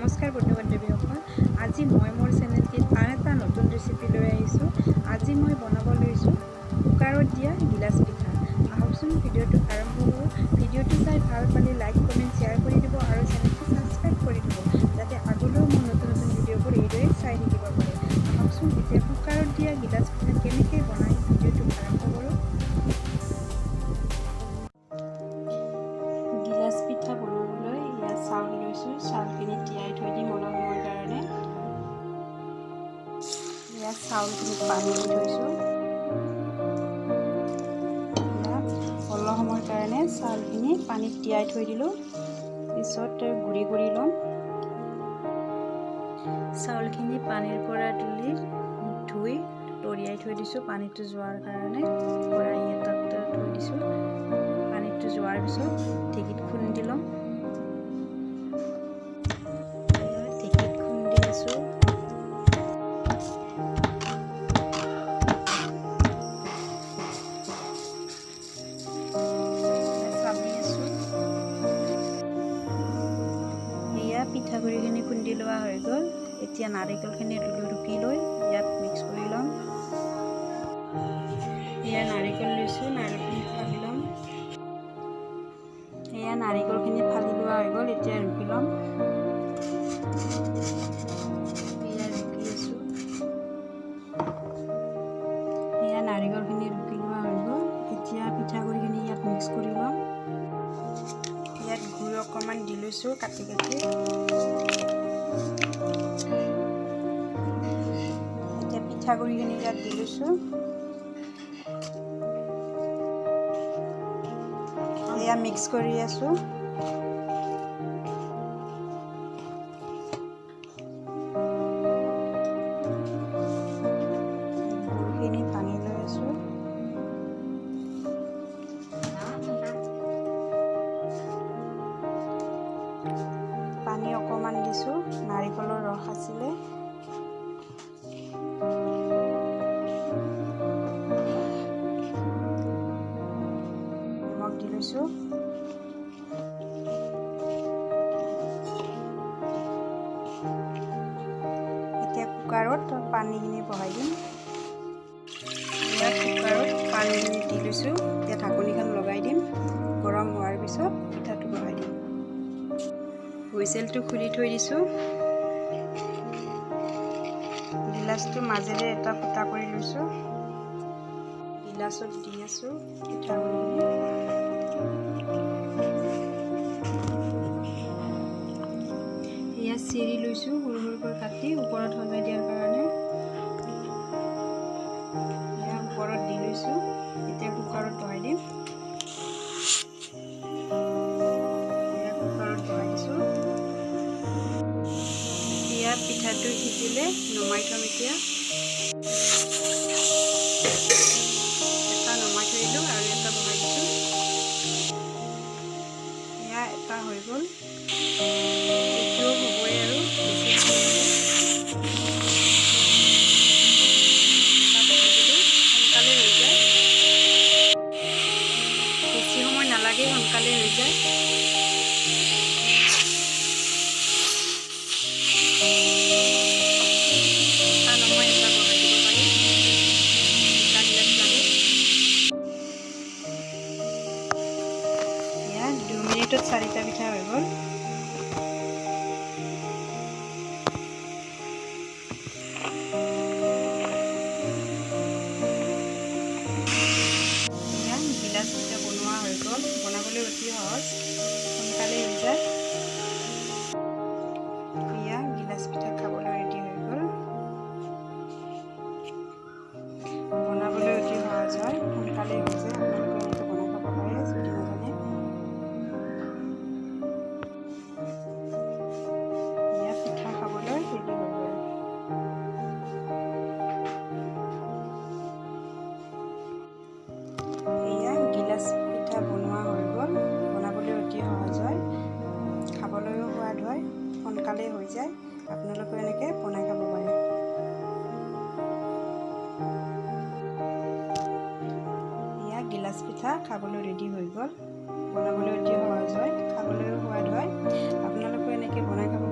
নমস্কাৰ বন্ধু বান্ধৱীসকল, আজি মই মোৰ চেনেলটিত আন এটা নতুন ৰেচিপি লৈ আহিছোঁ। আজি মই বনাব লৈছোঁ কুকাৰত দিয়া গিলাচ পিঠা। আহকচোন ভিডিঅ'টো আৰম্ভ কৰোঁ। ভিডিঅ'টো চাই ভাল পালে লাইক কমেণ্ট শ্বেয়াৰ কৰি দিব আৰু চেনেলটো ছাবস্ক্ৰাইব কৰি দিব, যাতে আগলৈও মোৰ নতুন নতুন ভিডিঅ'বোৰ এইদৰে চাই থাকিব পাৰে। আহকচোন এতিয়া কুকাৰত দিয়া গিলাচ পিঠা কেনেকৈ বনাই ভিডিঅ'টো আৰম্ভ কৰোঁ। গিলাচ পিঠা বনাবলৈ ইয়াত চাউল লৈছোঁ। চাউলখিনি তিয়াই থৈ দিম অলপ সময়ৰ কাৰণে। ইয়াত চাউলখিনি পানী দি থৈছোঁ। ইয়াত অলপ সময়ৰ কাৰণে চাউলখিনি পানীত তিয়াই থৈ দিলোঁ। পিছত গুড়ি কৰি ল'ম। চাউলখিনি পানীৰ পৰা তুলি ধুই তৰিয়াই থৈ দিছোঁ পানীটো যোৱাৰ কাৰণে। কড়াই এটাত থৈ দিছোঁ। পানীটো যোৱাৰ পিছত ঢেঁকীত খুন্দি ল'ম। ঢেঁকীত খুন্দি আছোঁ। পিঠাগুড়িখিনি খুন্দি লোৱা হৈ গ'ল। এতিয়া নাৰিকলখিনি ৰুকি লৈ ইয়াত মিক্স কৰি ল'ম। এয়া নাৰিকল লৈছোঁ, নাৰিকলখিনি ফালি ল'ম। এয়া নাৰিকলখিনি ফালি লোৱা হৈ গ'ল। এতিয়া ৰুকি ল'ম। এয়া ৰুকি আছোঁ। এয়া নাৰিকলখিনি ৰুকি লোৱা হৈ গ'ল। এতিয়া পিঠাগুড়িখিনি ইয়াত মিক্স কৰি ল'ম। ইয়াত গুড় অকণমান দি লৈছোঁ কাটি কাটি। এতিয়া পিঠাগুড়িখিনি ইয়াত দি লৈছোঁ। এয়া মিক্স কৰি আছোঁ। গুড়খিনি ভাঙি লৈ আছোঁ। পানী অকণমান দিছোঁ, নাৰিকলৰ ৰস আছিলে। নিমখ দি লৈছোঁ। এতিয়া কুকাৰত পানীখিনি বহাই দিম। ইয়াত কুকাৰত পানীখিনি দি লৈছোঁ। এতিয়া ঢাকনিখন লগাই দিম। গৰম হোৱাৰ পিছত পিঠাটো বহাই দিম। হুইচেলটো খুলি থৈ দিছোঁ। গিলাচটো মাজেৰে এটা ফুটা কৰি লৈছোঁ। গিলাচত দি আছোঁ পিঠাগুড়িখিনি। এয়া চিৰি লৈছোঁ সৰু সৰুকৈ কাটি ওপৰত সজাই দিয়াৰ কাৰণে। এয়া ওপৰত দি লৈছোঁ। এতিয়া কুকাৰত বহাই দিম। পিঠাটো সিজিলে নমাই থ'ম। এতিয়া এটা নমাই থৈ দিলোঁ আৰু এটা বহাই দিছোঁ। এয়া এটা হৈ গ'ল। এইটোও হ'বই আৰু বেছি সোনকালে হৈ যায়। বেছি সময় নালাগে, সোনকালে হৈ যায়। মিনিটত 4টা পিঠা হৈ গ'ল। এয়া গিলাচ পিঠা বনোৱা হৈ গ'ল। বনাবলৈ অতি সহজ, সোনকালে হৈ যায়। এয়া গিলাচ পিঠা খাবলৈ ৰেডি হৈ গ'ল। বনাবলৈ অতি সহজ হয়, সোনকালে হৈ যায়। আপোনালোকে এনেকৈ বনাই খাব পাৰে যদি নাজানে। গিলাচ পিঠা বনোৱা হৈ গ'ল। বনাবলৈ অতি সহজ হয়, খাবলৈও সোৱাদ হয়, সোনকালেই হৈ যায়। আপোনালোকেও এনেকৈ বনাই খাব পাৰে। এয়া গিলাচ পিঠা খাবলৈ ৰেডি হৈ গ'ল। বনাবলৈ অতি সহজ হয়, খাবলৈও সোৱাদ হয়। আপোনালোকেও এনেকৈ বনাই খাব